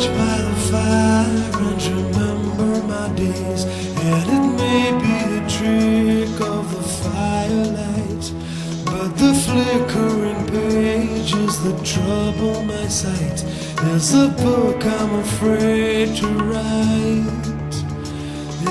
watch by the fire and remember my days. And it may be a trick of the firelight, but the flickering pages that trouble my sight is the book I'm afraid to write.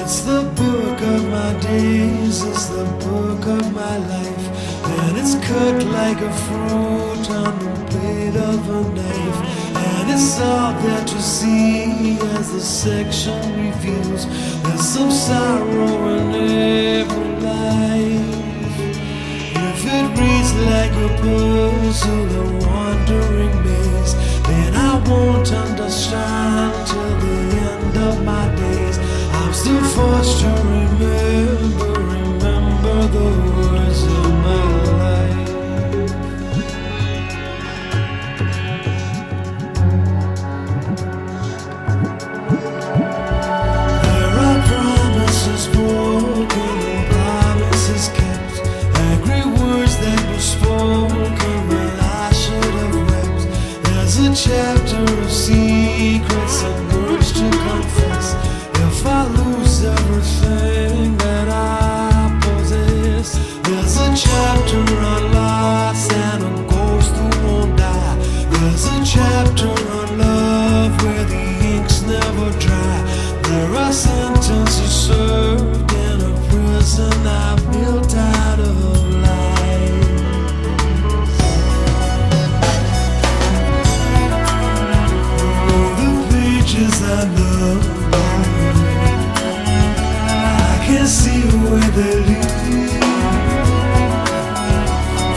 It's the book of my days, it's the book of my life, and it's cut like a fruit on the blade of a knife. And it's all there to see as the section reveals. There's some sorrow in every life. If it reads like a puzzle, a wandering maze, then I won't understand till the end of my days. I'm still forced to remember the words of my life. There are promises broken and promises kept, angry words that were spoken when I should have wept. There's a chapter of secrets and words to confess. If I lose everything that I possess, there's a chapter on loss and a ghost who won't die. There's a chapter on love where the ink's never dry. There are sentences served in a prison I built out of lies. Oh, the pages I love, I can see where they lead.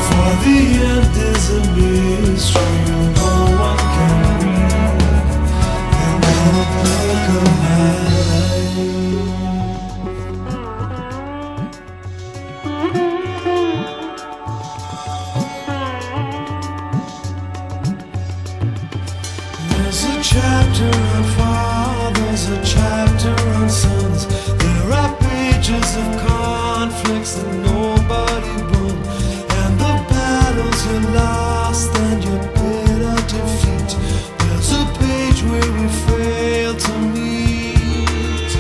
For the end is a mystery no one can read. And the book of my life. There's a chapter on fathers, a chapter on sons. There are pages of conflicts that nobody won, and the battles you lost and your bitter defeat. There's a page where we fail to meet.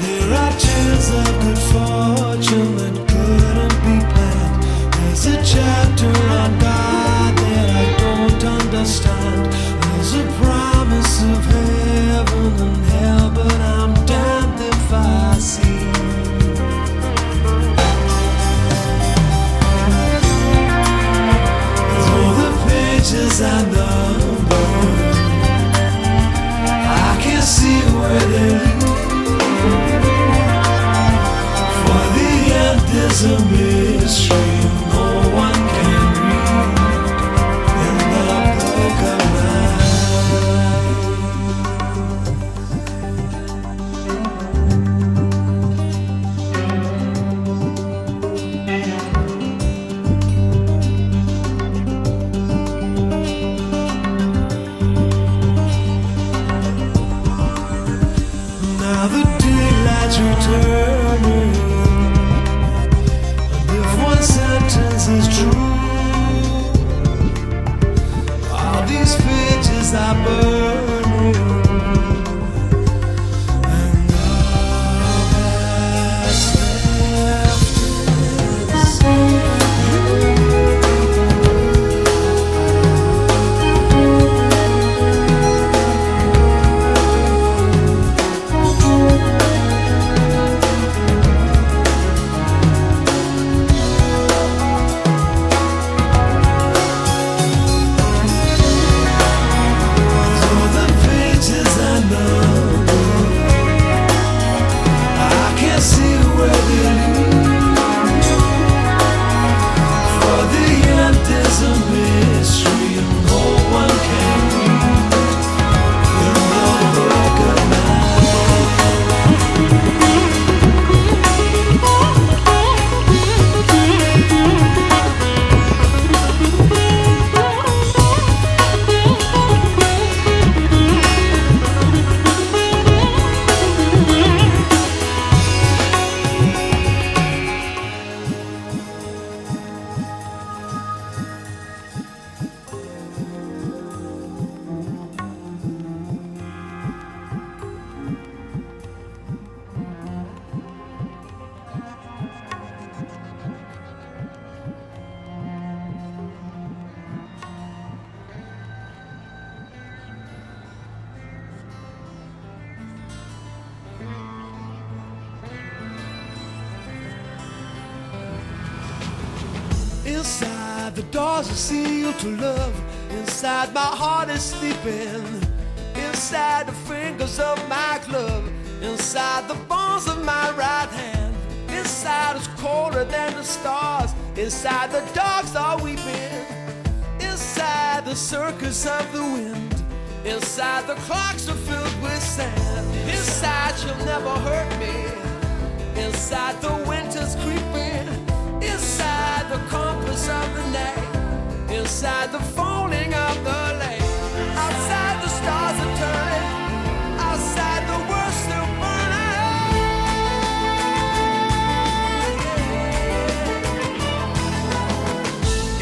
There are tales of good fortune that couldn't be planned. There's a chapter on God that I don't understand. There's a promise of heaven and hell, but I'm damned if I see. There's Inside the doors are sealed to love. Inside my heart is sleeping. Inside the fingers of my glove. Inside the bones of my right hand. Inside it's colder than the stars. Inside the dogs are weeping. Inside the circus of the wind. Inside the clocks are filled with sand. Inside you'll never hurt me. Inside the winter's creeping. Inside the compass of the night. Inside the folding of the light. Outside the stars are turning. Outside the world's still burning.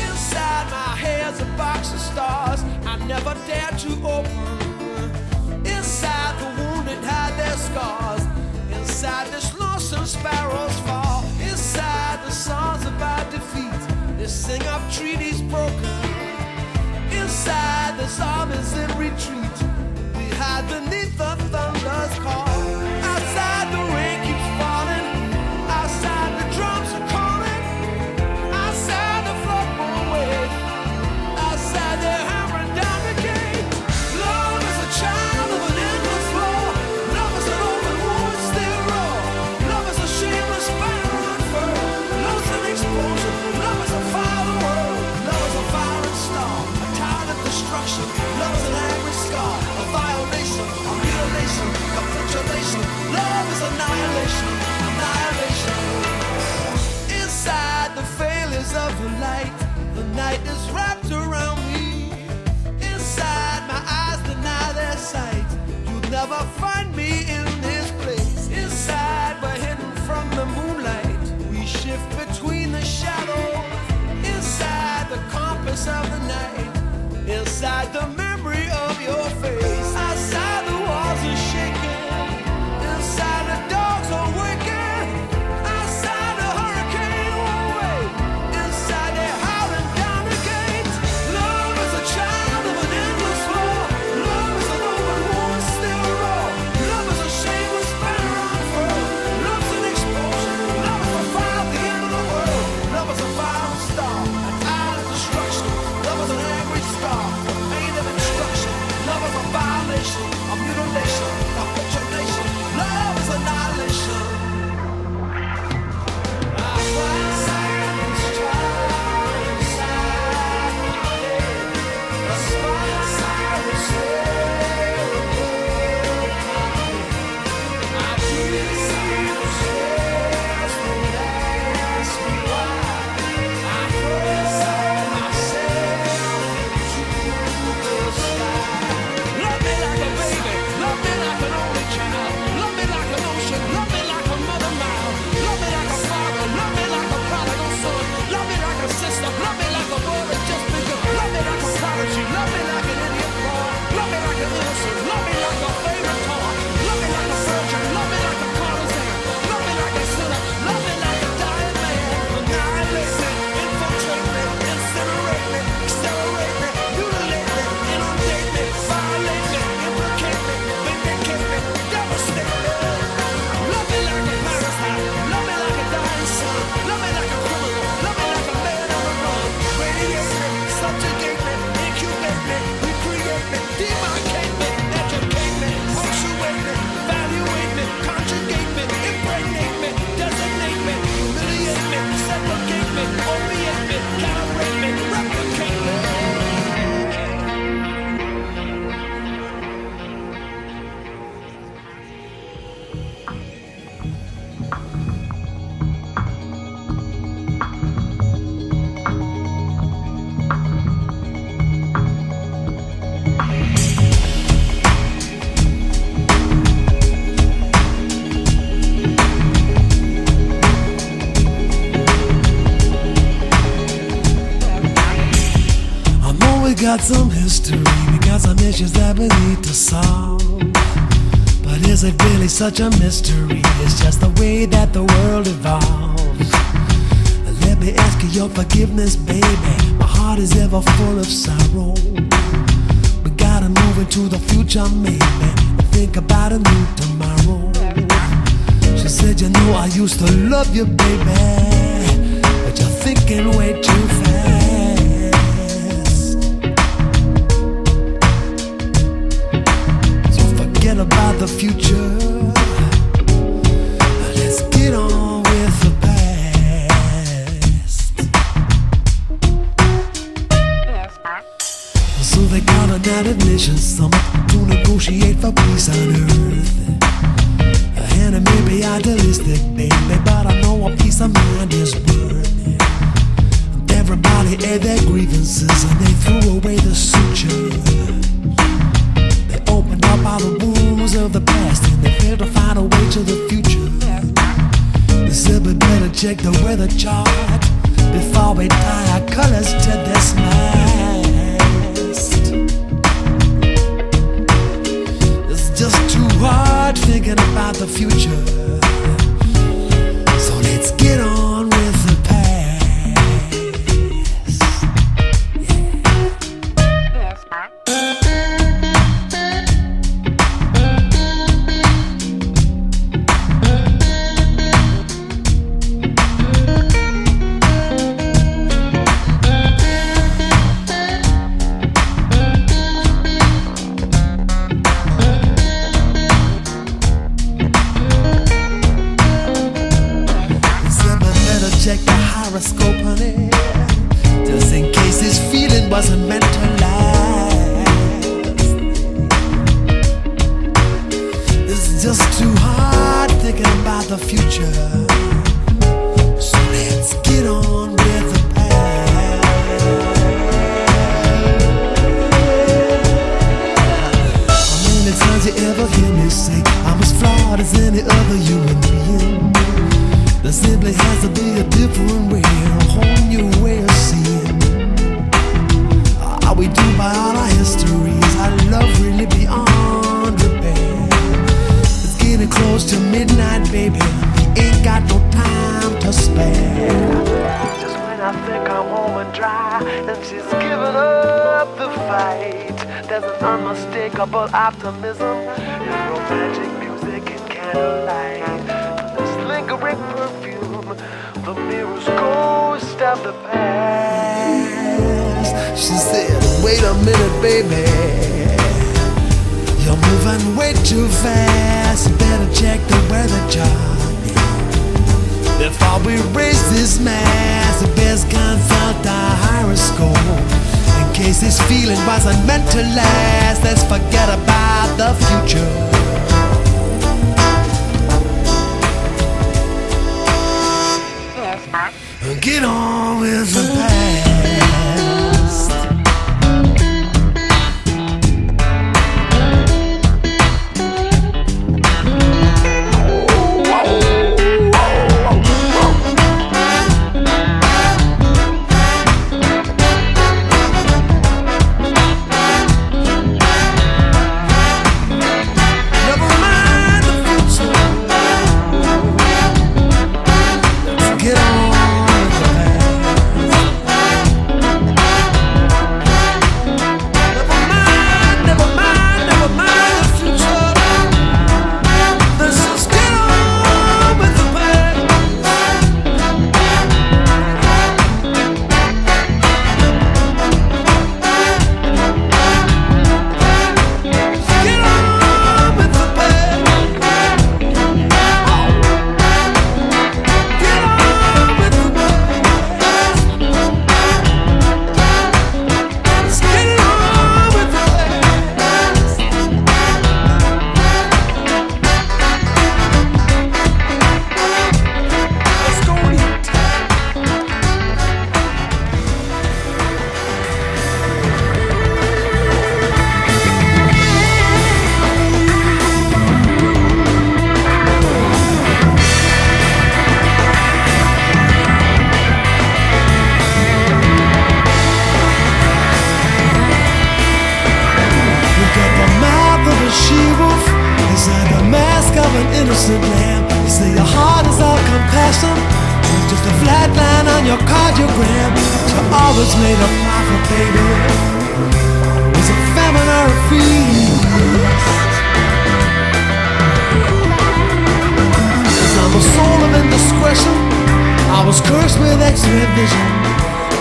Inside my hair's a box of stars I never dared to open. Inside the wounded hide their scars. Inside this lonesome sparrows fall. Inside the songs about defeat, they sing of treaties broken. Inside there's armies in retreat. We hide beneath the thunder's call. Outside the rain keeps falling. Outside the drums are calling. Outside the flood won't wait. Outside they're hammering down the gate. Love is a child of an endless war. Love is an open wound still raw. Love is a shameless fire unfurled. Love is an explosion. Love is a fire world. Love is a firing star. A tide of destruction. Love is an angry scar. A violation. A mutilation. Capitulation. Love is annihilation. Annihilation. Inside the failures of the light, the night is wrapped around me. Inside my eyes deny their sight. You'll never find me in this place. Inside we're hidden from the moonlight. We shift between the shadows. Inside the compass of the night. Inside the memory of your face. Outside the walls are shaking. Inside the dogs are waking. Outside the hurricane won't wait. Inside they're howling down the gate. Love is a child of an endless war. Love is an open wound still raw. Love is a shameless banner unfurled. Love's an explosion. Love is a fire at the end of the world. Love is a fire star. A tide of destruction. Love is an angry star. A pain of instruction. Love is a violation. A mutilation. A capitulation. Love is annihilation. I find silence child inside my head. A spine will stay above my head. I breathe the stairs will ask me why. I throw myself into the sky. Love me like a baby. Love me like an only child. Love me like an ocean. Love me like a mother mile. Love me like a father. Love me like a prodigal son. Love me like a sister. Love me like a boy that just begun. Love me like a prodigy. Love me like an idiot boy. Love me like an innocent. Love me like a favorite toy. Love me like a virgin. Love me like a courtesan. Love me like a sinner. Love me like a dying man. Annihilate me. Infiltrate me. Incinerate me. Accelerate me. Mutilate me. Inundate me. Violate me. Implicate me. Vindicate me. Devastate me. Love me like a parasite. Love me like a dying sun. Love me like a criminal. Love me like a man on the run. Radiate me. Subjugate me. Incubate me. Recreate me. Demarcate me. Educate me. Punctuate me. Evaluate me. Conjugate me. Impregnate me. Designate me. Humiliate me. Segregate me. Opiate me. Calibrate me. Replicate me. I know we got some history. We got some issues that we need to solve. But is it really such a mystery? It's just the way that the world evolves. Let me ask you your forgiveness, baby. My heart is ever full of sorrow. We gotta move into the future, maybe, and think about a new tomorrow. She said, you know I used to love you, baby, but you're thinking way too fast. United Nations Summit to negotiate for peace on earth. And it may be idealistic, baby, but I know a peace of mind is worth it. Everybody aired their grievances and they threw away the suture. They opened up all the wounds of the past and they failed to find a way to the future. They said we better check the weather chart before we tie our colors to this mast. It's just too hard thinking about the future. So let's get on with the past. Check the horoscope, honey, just in case this feeling wasn't meant to last. This is just too hard thinking about the future. So let's get on with the past. How many times you ever hear me say I'm as flawed as any other human being? There simply has to be a different way, a whole new way of seeing. All we do by all our histories, our love really beyond repair. It's getting close to midnight, baby, we ain't got no time to spare. Just when I think I'm home and dry, and she's giving up the fight, there's an unmistakable optimism in romantic music and candlelight. Lingering perfume, the mirror's ghost of the past. She said, wait a minute, baby, you're moving way too fast. Better check the weather chart before we raise this mass. The best consult our horoscope in case this feeling wasn't meant to last. Let's forget about the future. Get on with the past. Innocent lamb. You say your heart is all compassion. It's just a flat line on your cardiogram. You always made a profit, baby. Was a famine or a feast? 'Cause I'm a soul of indiscretion. I was cursed with X-ray vision.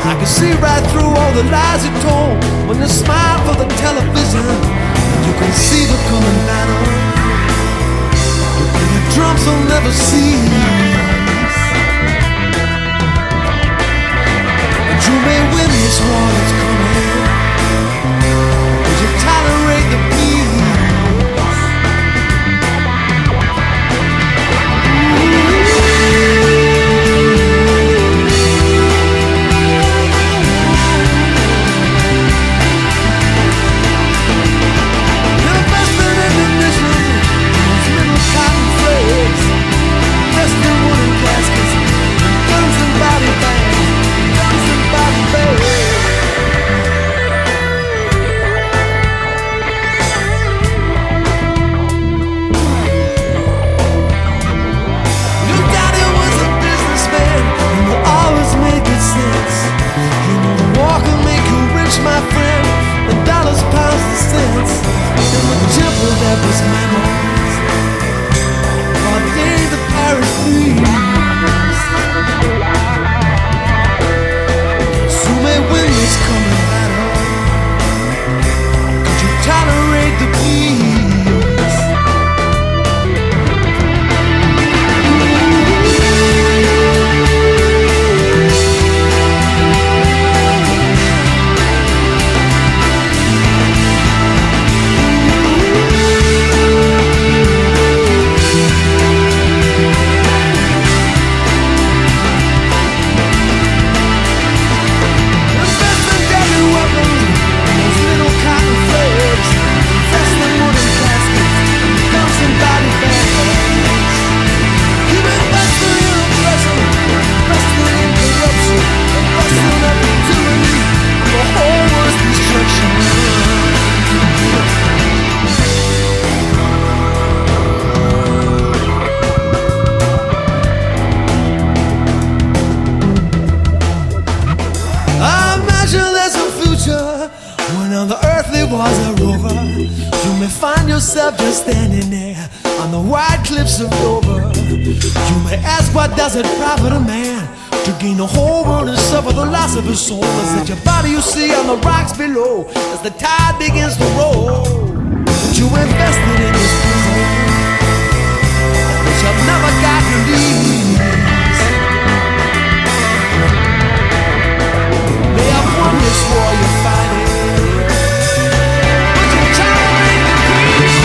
I could see right through all the lies you told when you smiled for the television. And you can see the coming battle. The drums will never cease. But you may win this war that's coming. 'Cause you're tired the earthly was a rover, you may find yourself just standing there on the white cliffs of Dover. You may ask, what does it profit a man to gain the whole world and suffer the loss of his soul? Is it your body you see on the rocks below as the tide begins to roll? But you invested in this prison, but you've never got released. They have won this war you're fighting, but you're trying to peace.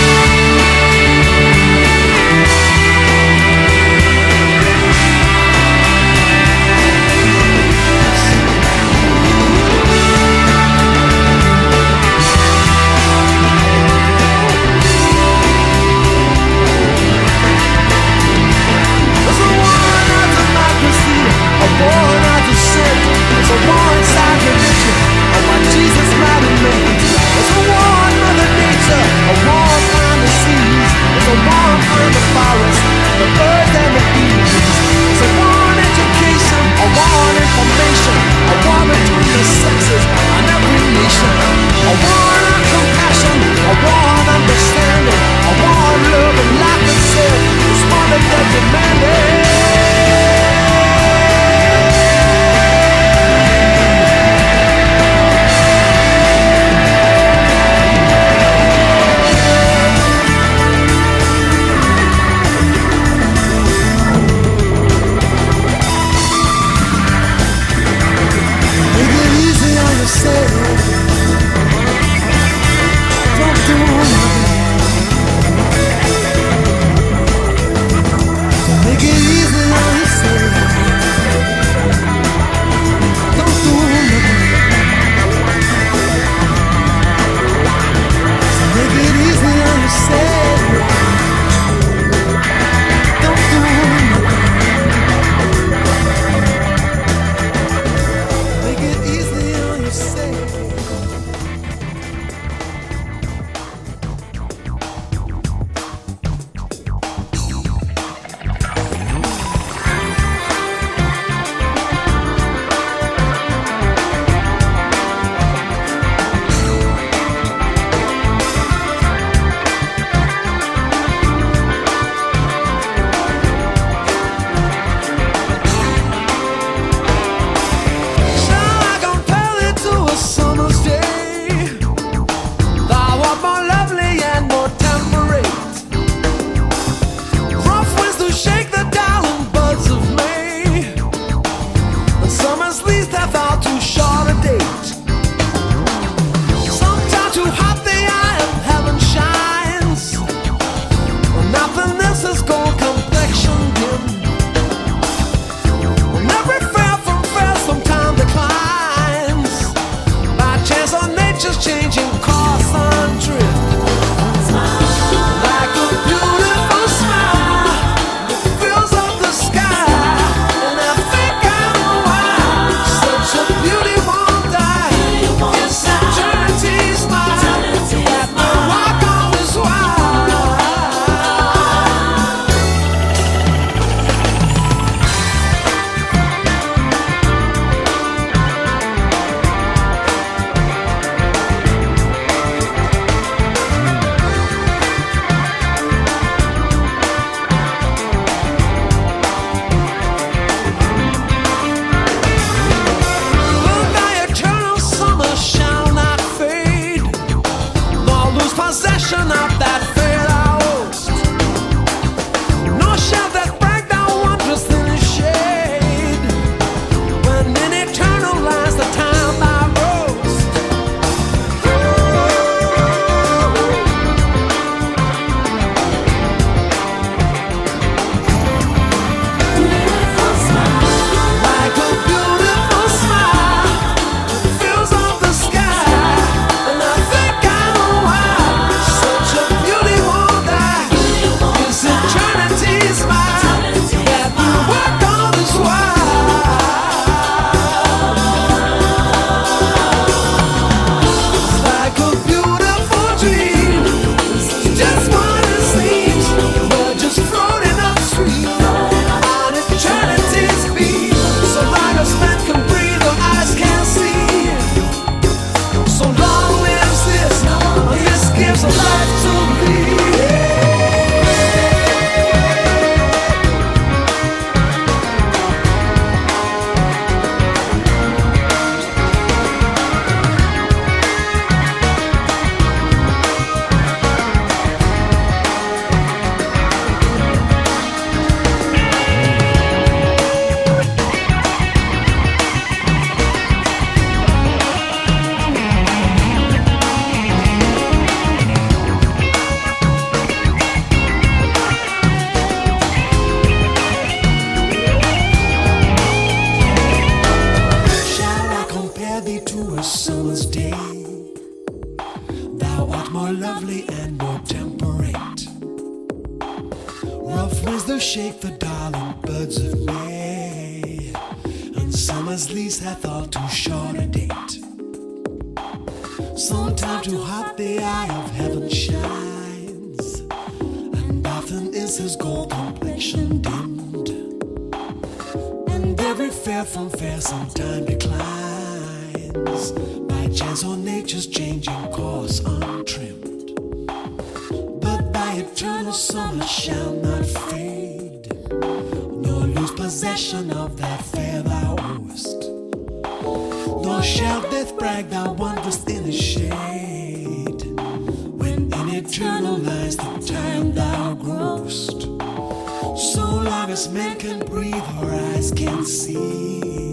There's a war not democracy, a war not dissent. There's a war inside religion, and what Jesus might have meant. There's a war on Mother Nature, a war on the seas. There's a war on the forest, the birds and the bees. There's a war on education, a war on information, a war between the sexes on every nation. A war on compassion, a war on understanding, a war on love and life itself. It's more than they're demanding. Die. shake the darling buds of May, and summer's lease hath all too short a date. Sometime too hot the eye of heaven shines, and often is his gold complexion dimmed, and every fair from fair sometime declines, by chance or nature's changing course untrimmed. But thy eternal summer shall not fade, nor lose possession of that fair thou owest, nor shall death brag thou wanderest in his shade, when in eternal lies the time thou growest. So long as men can breathe or eyes can see,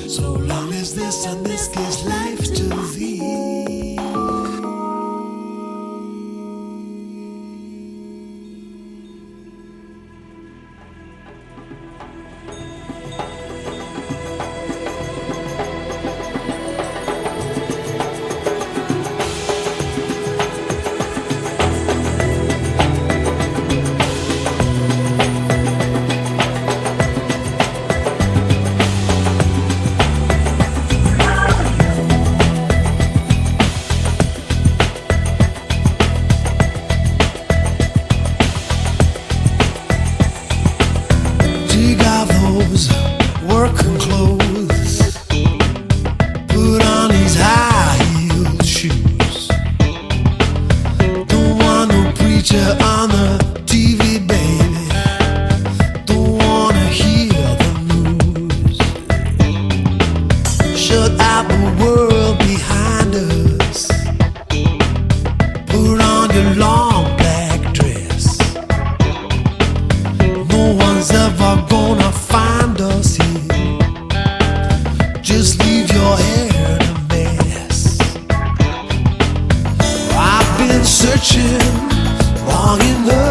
so long as this and this gives life to thee. Working clothes, put on his high-heeled shoes. Don't want no preacher on the TV, baby. Don't wanna hear the news. Shut out the world behind us. Put on your long black dress. No one's ever gonna find us here. Just leave your hair in a mess. I've been searching long enough.